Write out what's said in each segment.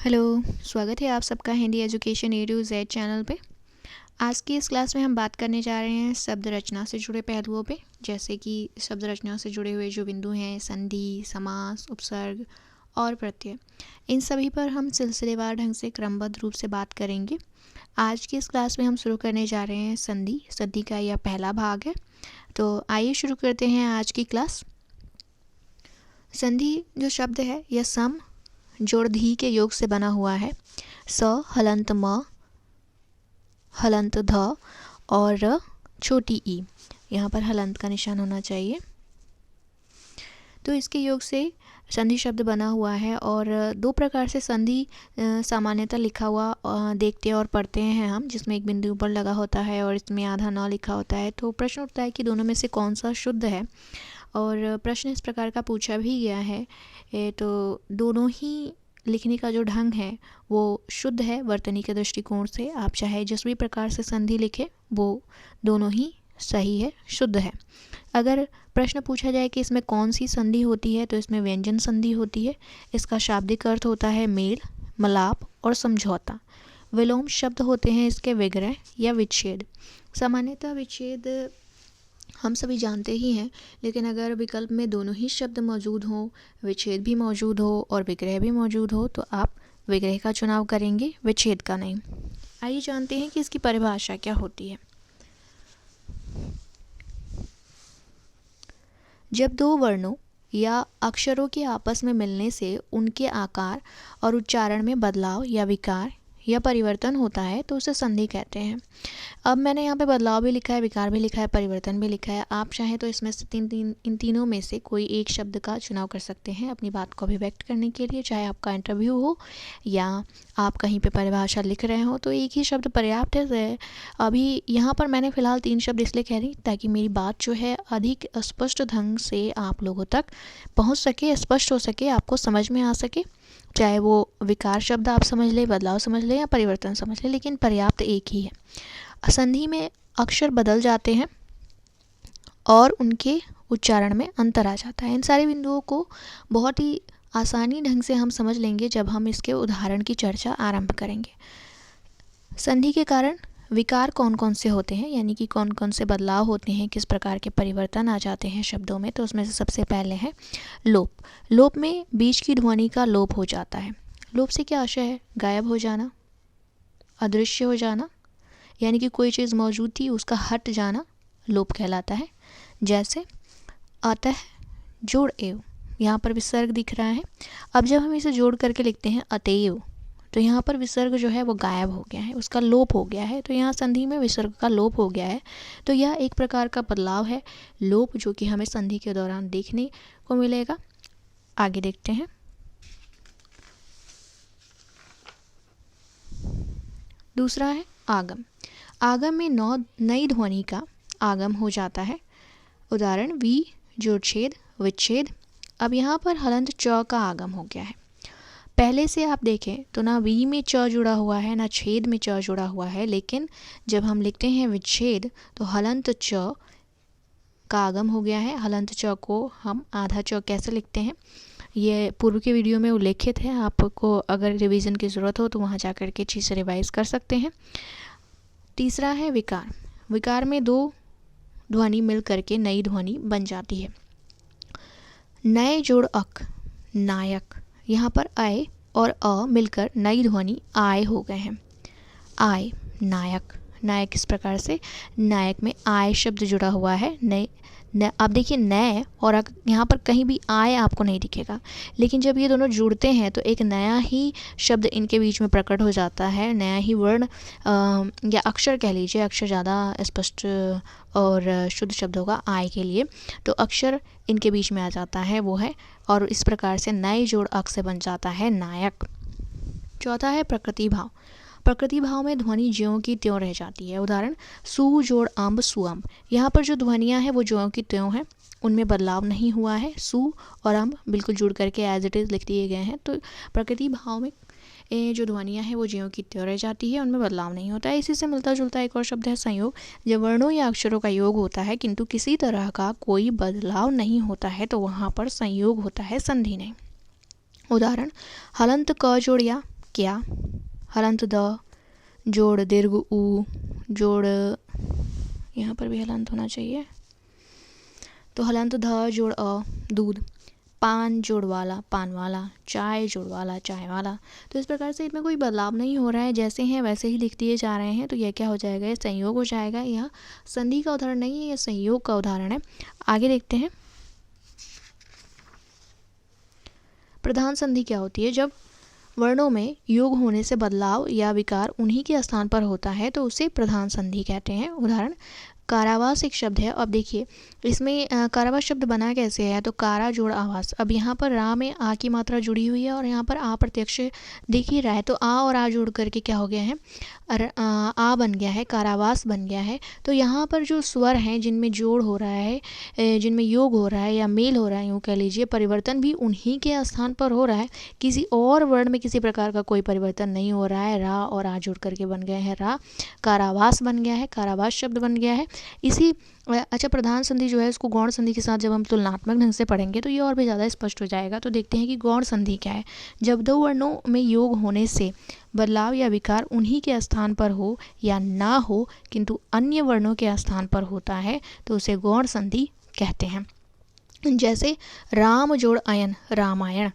Hello, स्वागत है आप सबका Hindi education A to Z channel पे। आज की इस क्लास में हम बात करने जा रहे हैं शब्द रचना से जुड़े पहलुओं पे, जैसे कि शब्द रचना से जुड़े हुए जो बिंदु हैं संधि, समास, उपसर्ग और प्रत्यय, इन सभी पर हम सिलसिलेवार ढंग से क्रमबद्ध रूप से बात करेंगे। आज की इस क्लास में हम शुरू करने जा रहे हैं संधि। संधि का यह पहला भाग है, तो आइए शुरू करते हैं आज की क्लास। संधि जो शब्द है यह सम जोड़ धी के योग से बना हुआ है। स हलंत म, हलंत ध और र छोटी ई। यहाँ पर हलंत का निशान होना चाहिए। तो इसके योग से संधि शब्द बना हुआ है और दो प्रकार से संधि सामान्यतः लिखा हुआ देखते और पढ़ते हैं हम, जिसमें एक बिंदु ऊपर लगा होता है और इसमें आधा न लिखा होता है। तो प्रश्न उठता है कि दोनों में से कौन सा शुद्ध है, और प्रश्न इस प्रकार का पूछा भी गया है। तो दोनों ही लिखने का जो ढंग है वो शुद्ध है वर्तनी के दृष्टिकोण से। आप चाहे जिस भी प्रकार से संधि लिखें वो दोनों ही सही है, शुद्ध है। अगर प्रश्न पूछा जाए कि इसमें कौन सी संधि होती है, तो इसमें व्यंजन संधि होती है। इसका शाब्दिक अर्थ होता है मेल, मलाप और समझौता। विलोम शब्द होते हैं इसके विग्रह या विच्छेद। सामान्यतः विच्छेद हम सभी जानते ही हैं, लेकिन अगर विकल्प में दोनों ही शब्द मौजूद हों, विच्छेद भी मौजूद हो और विग्रह भी मौजूद हो, तो आप विग्रह का चुनाव करेंगे, विच्छेद का नहीं। आइए जानते हैं कि इसकी परिभाषा क्या होती है। जब दो वर्णों या अक्षरों के आपस में मिलने से उनके आकार और उच्चारण में बदलाव या विकार या परिवर्तन होता है तो उसे संधि कहते हैं। अब मैंने यहाँ पे बदलाव भी लिखा है, विकार भी लिखा है, परिवर्तन भी लिखा है। आप चाहें तो इसमें से इन तीनों में से कोई एक शब्द का चुनाव कर सकते हैं अपनी बात को अभिव्यक्त करने के लिए। चाहे आपका इंटरव्यू हो या आप कहीं पे परिभाषा लिख रहे हो, तो एक ही शब्द पर्याप्त है। अभी यहाँ पर मैंने फ़िलहाल 3 शब्द इसलिए कह रही ताकि मेरी बात जो है अधिक स्पष्ट ढंग से आप लोगों तक पहुँच सके, स्पष्ट हो सके, आपको समझ में आ सके। चाहे वो विकार शब्द आप समझ लें, बदलाव समझ लें या परिवर्तन समझ लें, लेकिन पर्याप्त एक ही है। संधि में अक्षर बदल जाते हैं और उनके उच्चारण में अंतर आ जाता है। इन सारे बिंदुओं को बहुत ही आसानी ढंग से हम समझ लेंगे जब हम इसके उदाहरण की चर्चा आरंभ करेंगे। संधि के कारण विकार कौन कौन से होते हैं, यानी कि कौन कौन से बदलाव होते हैं, किस प्रकार के परिवर्तन आ जाते हैं शब्दों में, तो उसमें से सबसे पहले है लोप। लोप में बीच की ध्वनि का लोप हो जाता है। लोप से क्या आशय है? गायब हो जाना, अदृश्य हो जाना, यानी कि कोई चीज़ मौजूद थी उसका हट जाना लोप कहलाता है। जैसे अतः जोड़ एव, यहाँ पर विसर्ग दिख रहा है। अब जब हम इसे जोड़ करके लिखते हैं अतएव, तो यहाँ पर विसर्ग जो है वो गायब हो गया है, उसका लोप हो गया है। तो यहाँ संधि में विसर्ग का लोप हो गया है। तो यह एक प्रकार का बदलाव है, लोप, जो कि हमें संधि के दौरान देखने को मिलेगा। आगे देखते हैं। दूसरा है आगम। आगम में नई ध्वनि का आगम हो जाता है। उदाहरण वी जोड़ छेद, विच्छेद। अब यहाँ पर हलंत च का आगम हो गया है। पहले से आप देखें तो ना वी में च जुड़ा हुआ है ना छेद में च जुड़ा हुआ है, लेकिन जब हम लिखते हैं विच्छेद तो हलंत च का आगम हो गया है। हलंत च को हम आधा च कैसे लिखते हैं, ये पूर्व के वीडियो में उल्लेखित है। आपको अगर रिवीजन की ज़रूरत हो तो वहाँ जा कर के चीज़ से रिवाइज कर सकते हैं। तीसरा है विकार। विकार में दो ध्वनि मिल करके नई ध्वनि बन जाती है। नए जोड़ अक, नायक। यहाँ पर आय और अ मिलकर नई ध्वनि आय हो गए हैं। आय, नायक। नायक किस प्रकार से? नायक में आय शब्द जुड़ा हुआ है। नए आप देखिए नए और यहाँ पर कहीं भी आय आपको नहीं दिखेगा, लेकिन जब ये दोनों जुड़ते हैं तो एक नया ही शब्द इनके बीच में प्रकट हो जाता है। नया ही वर्ण या अक्षर कह लीजिए, अक्षर ज़्यादा स्पष्ट और शुद्ध शब्द होगा आय के लिए, तो अक्षर इनके बीच में आ जाता है, वो है, और इस प्रकार से नए जोड़ अक से बन जाता है नायक। चौथा है प्रकृति भाव। प्रकृति भाव में ध्वनि ज्यों की त्यों रह जाती है। उदाहरण सु जोड़ अम्ब, सुअम्ब। यहाँ पर जो ध्वनियाँ हैं वो ज्यों की त्यों हैं, उनमें बदलाव नहीं हुआ है। सु और अम्ब बिल्कुल जुड़ करके एज इट इज़ लिख दिए गए हैं। तो प्रकृति भाव में जो ध्वनियाँ हैं वो ज्यों की त्यों रह जाती है, उनमें बदलाव नहीं होता है। इसी से मिलता जुलता एक और शब्द है संयोग। जब वर्णों या अक्षरों का योग होता है किंतु किसी तरह का कोई बदलाव नहीं होता है तो वहाँ पर संयोग होता है, संधि नहीं। उदाहरण हलंत क जोड़ या, क्या, हलंत द, जोड़ दीर्घ ऊ, जोड़, यहाँ पर भी हलंत होना चाहिए, तो हलंत ध जोड़ अ, दूध, पान जोड़ वाला, पान वाला, चाय जोड़ वाला, चाय वाला। तो इस प्रकार से इसमें कोई बदलाव नहीं हो रहा है, जैसे हैं वैसे ही लिख दिए जा रहे हैं। तो यह क्या हो जाएगा, यह संयोग हो जाएगा। यह संधि का उदाहरण नहीं है, यह संयोग का उदाहरण है। आगे देखते हैं, प्रधान संधि क्या होती है। जब वर्णों में योग होने से बदलाव या विकार उन्हीं के स्थान पर होता है तो उसे प्रधान संधि कहते हैं। उदाहरण, कारावास एक शब्द है। अब देखिए इसमें कारावास शब्द बना कैसे है, तो कारा जोड़ आवास। अब यहाँ पर रा में आ की मात्रा जुड़ी हुई है और यहाँ पर आ प्रत्यक्ष दिख ही रहा है, तो आ और आ जोड़ करके क्या हो गया है, आ बन गया है, कारावास बन गया है। तो यहाँ पर जो स्वर हैं जिनमें जोड़ हो रहा है, जिनमें योग हो रहा है या मेल हो रहा है, यूँ कह लीजिए, परिवर्तन भी उन्हीं के स्थान पर हो रहा है। किसी और वर्ण में किसी प्रकार का कोई परिवर्तन नहीं हो रहा है। रा और आ जुड़ करके बन गए हैं रा, कारावास बन गया है, कारावास शब्द बन गया है। इसी अच्छा, प्रधान संधि जो है इसको गौण संधि के साथ जब हम तुलनात्मक ढंग से पढ़ेंगे तो ये और भी ज़्यादा स्पष्ट हो जाएगा। तो देखते हैं कि गौण संधि क्या है। जब दो वर्णों में योग होने से बदलाव या विकार उन्हीं के स्थान पर हो या ना हो किंतु अन्य वर्णों के स्थान पर होता है तो उसे गौण संधि कहते हैं। जैसे राम जोड़ अयन, रामायण।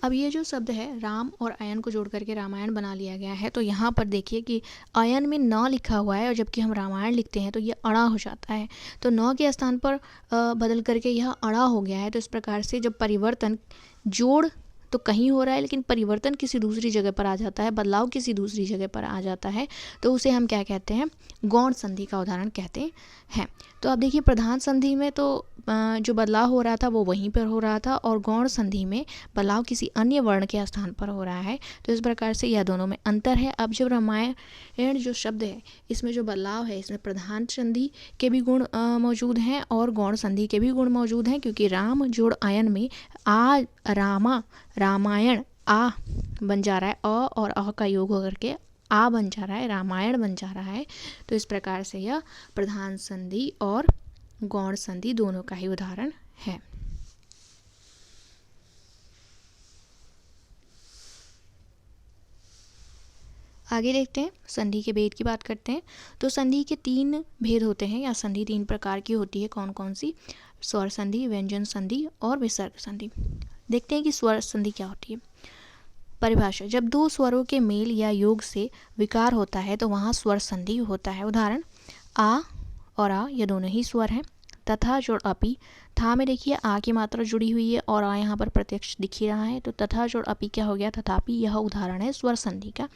अब ये जो शब्द है राम और अयन को जोड़ करके रामायण बना लिया गया है। तो यहाँ पर देखिए कि अयन में न लिखा हुआ है और जबकि हम रामायण लिखते हैं तो ये अड़ा हो जाता है, तो न के स्थान पर बदल करके यह अड़ा हो गया है। तो इस प्रकार से जब परिवर्तन, जोड़ तो कहीं हो रहा है लेकिन परिवर्तन किसी दूसरी जगह पर आ जाता है, बदलाव किसी दूसरी जगह पर आ जाता है, तो उसे हम क्या कहते हैं, गौण संधि का उदाहरण कहते हैं। तो अब देखिए प्रधान संधि में तो जो बदलाव हो रहा था वो वहीं पर हो रहा था और गौण संधि में बदलाव किसी अन्य वर्ण के स्थान पर हो रहा है। तो इस प्रकार से यह दोनों में अंतर है। अब जब रामायण जो शब्द है इसमें जो बदलाव है इसमें प्रधान संधि के भी गुण मौजूद हैं और गौण संधि के भी गुण मौजूद हैं, क्योंकि राम जोड़ आयन में आ, रामा, रामायण, आ बन जा रहा है, अ और अ का योग होकर के आ बन जा रहा है, रामायण बन जा रहा है। तो इस प्रकार से यह प्रधान संधि और गौण संधि दोनों का ही उदाहरण है। आगे देखते हैं, संधि के भेद की बात करते हैं। तो संधि के 3 भेद होते हैं या संधि 3 प्रकार की होती है। कौन कौन सी? स्वर संधि, व्यंजन संधि और विसर्ग संधि। देखते हैं कि स्वर संधि क्या होती है। परिभाषा, जब दो स्वरों के मेल या योग से विकार होता है तो वहाँ स्वर संधि होता है। उदाहरण, आ और आ ये दोनों ही स्वर हैं। तथा जोड़ अपी, था में देखिए आ की मात्रा जुड़ी हुई है और आ यहाँ पर प्रत्यक्ष दिख ही रहा है, तो तथा जोड़ अपी क्या हो गया, तथापि। यह उदाहरण है स्वर संधि का।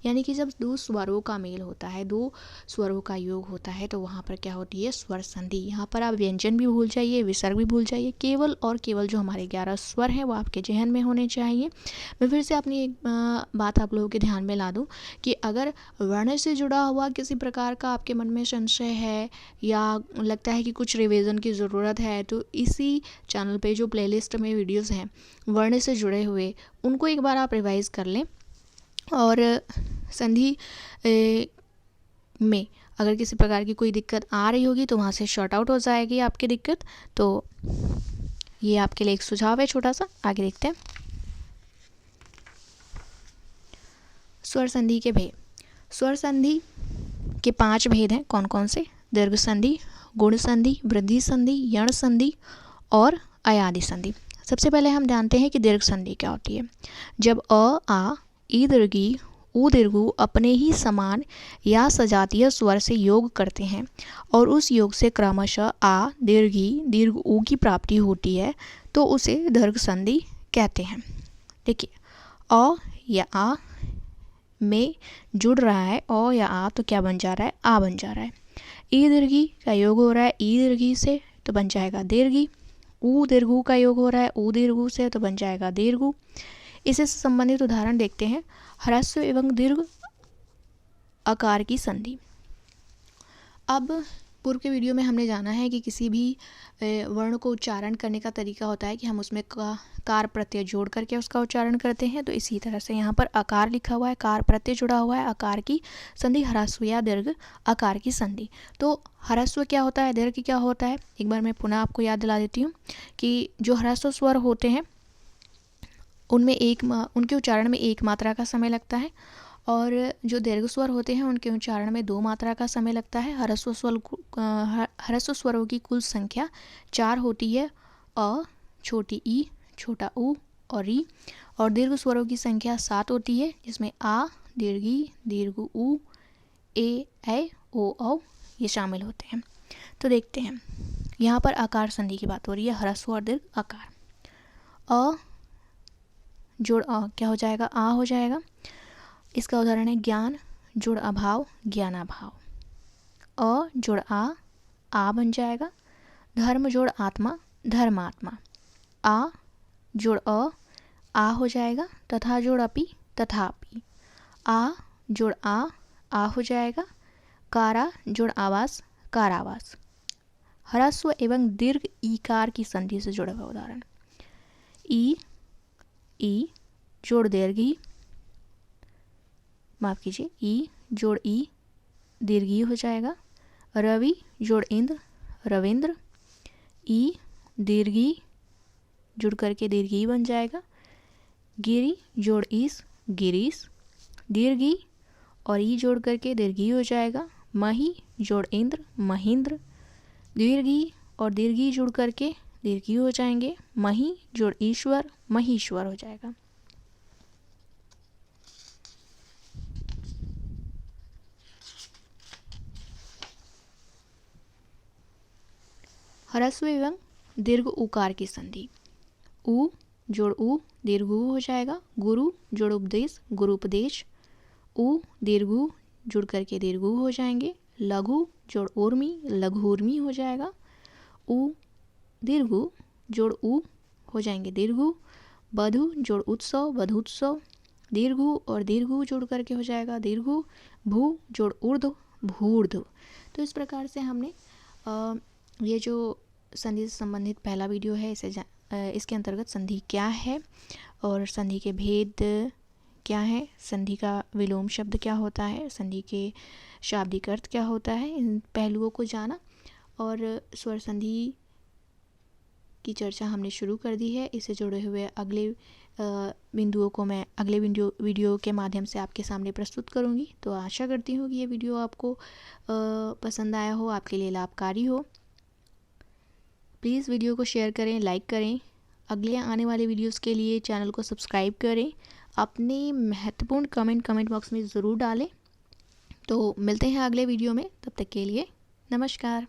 यानी कि जब दो स्वरों का मेल होता है, दो स्वरों का योग होता है तो वहाँ पर क्या होती है, स्वर संधि। यहाँ पर आप व्यंजन भी भूल जाइए, विसर्ग भी भूल जाइए, केवल और केवल जो हमारे 11 स्वर हैं वो आपके जहन में होने चाहिए। मैं फिर से अपनी एक बात आप लोगों के ध्यान में ला दूँ कि अगर वर्ण से जुड़ा हुआ किसी प्रकार का आपके मन में संशय है या लगता है कि कुछ रिवीजन की ज़रूरत है तो इसी चैनल पे जो प्लेलिस्ट में वीडियोस हैं वर्ण से जुड़े हुए उनको एक बार आप रिवाइज कर लें। और संधि में अगर किसी प्रकार की कोई दिक्कत आ रही होगी तो वहाँ से शॉर्ट आउट हो जाएगी आपकी दिक्कत। तो ये आपके लिए एक सुझाव है छोटा सा। आगे देखते हैं, स्वर संधि के भेद। स्वर संधि के 5 भेद हैं। कौन कौन से? दीर्घ संधि, गुण संधि, वृद्धि संधि, यण संधि और अयादि संधि। सबसे पहले हम जानते हैं कि दीर्घ संधि क्या होती है। जब अ, आ, ई दीर्घी, ऊ दीर्घू अपने ही समान या सजातीय स्वर से योग करते हैं और उस योग से क्रमशः आ, दीर्घी, दीर्घ ऊ की प्राप्ति होती है तो उसे दीर्घ संधि कहते हैं। देखिए, अ या आ में जुड़ रहा है, अ या आ तो क्या बन जा रहा है, आ बन जा रहा है। ई दीर्घी का योग हो रहा है ई दीर्घी से तो बन जाएगा दीर्घी। ऊ दीर्घू का योग हो रहा है ऊ दीर्घू से तो बन जाएगा दीर्घू। इससे संबंधित उदाहरण देखते हैं। ह्रस्व एवं दीर्घ आकार की संधि। अब पूर्व के वीडियो में हमने जाना है कि किसी भी वर्ण को उच्चारण करने का तरीका होता है कि हम उसमें कार प्रत्यय जोड़ करके उसका उच्चारण करते हैं। तो इसी तरह से यहाँ पर आकार लिखा हुआ है, कार प्रत्यय जुड़ा हुआ है, आकार की संधि ह्रस्व या दीर्घ आकार की संधि। तो ह्रस्व क्या होता है, दीर्घ क्या होता है, एक बार मैं पुनः आपको याद दिला देती हूँ कि जो ह्रस्व स्वर होते हैं उनके उच्चारण में 1 मात्रा का समय लगता है, और जो दीर्घ स्वर होते हैं उनके उच्चारण में 2 मात्रा का समय लगता है। ह्रस्व स्वरों की कुल संख्या 4 होती है, अ, छोटी ई, छोटा ऊ और री। और दीर्घ स्वरों की संख्या 7 होती है, जिसमें आ, दीर्घ ई, दीर्घ ऊ, ए, ऐ, ओ, औ ये शामिल होते हैं। तो देखते हैं, यहाँ पर आकार संधि की बात हो रही है, ह्रस्व और दीर्घ आकार। अ जोड़ अ क्या हो जाएगा? आ हो जाएगा। इसका उदाहरण है ज्ञान जोड़ अभाव, ज्ञानाभाव। अ जोड़ आ बन जाएगा। धर्म जोड़ आत्मा, धर्मात्मा। आ जोड़ आ हो जाएगा। तथा जोड़ अपि, तथापि। आ जोड़ आ हो जाएगा। कारा जोड़ आवास, कारावास। ह्रस्व एवं दीर्घ ईकार की संधि से जुड़ा हुआ उदाहरण, ई जोड़ दीर्घ ई, माफ कीजिए, ई जोड़ ई, दीर्घ ई हो जाएगा। रवि जोड़ इंद्र, रविंद्र। ई दीर्घ ई जुड़ करके दीर्घ ई बन जाएगा। गिरी जोड़ ईस, गिरीश। दीर्घ ई और ई जोड़ करके दीर्घ ई हो जाएगा। मही जोड़ इंद्र, महेंद्र। दीर्घ ई और दीर्घ ई जुड़ करके दीर्घ ई हो जाएंगे। मही जोड़ ईश्वर, महीश्वर हो जाएगा। ह्रस्व एवं दीर्घ उकार की संधि, उ जोड़ उ, दीर्घ उ हो जाएगा। गुरु जोड़ उपदेश, गुरुपदेश। उ दीर्घ उ जुड़ करके दीर्घ उ हो जाएंगे। लघु जोड़ ऊर्मी, लघुर्मी हो जाएगा। उ दीर्घ उ जोड़ उ हो जाएंगे दीर्घ उ। बधु जोड़ उत्सव, बधुत्सव। दीर्घ उ और दीर्घ उ जोड़ करके हो जाएगा दीर्घ उ। भू जोड़ ऊर्ध्व, भूर्ध्व। तो इस प्रकार से हमने ये जो संधि से संबंधित पहला वीडियो है, इसके अंतर्गत संधि क्या है और संधि के भेद क्या है, संधि का विलोम शब्द क्या होता है, संधि के शाब्दिक अर्थ क्या होता है, इन पहलुओं को जाना। और स्वर संधि की चर्चा हमने शुरू कर दी है। इससे जुड़े हुए अगले बिंदुओं को मैं अगले वीडियो के माध्यम से आपके सामने प्रस्तुत करूंगी। तो आशा करती हूँ कि ये वीडियो आपको पसंद आया हो, आपके लिए लाभकारी हो। प्लीज़ वीडियो को शेयर करें, लाइक करें। अगले आने वाले वीडियोस के लिए चैनल को सब्सक्राइब करें। अपने महत्वपूर्ण कमेंट बॉक्स में ज़रूर डालें। तो मिलते हैं अगले वीडियो में, तब तक के लिए नमस्कार।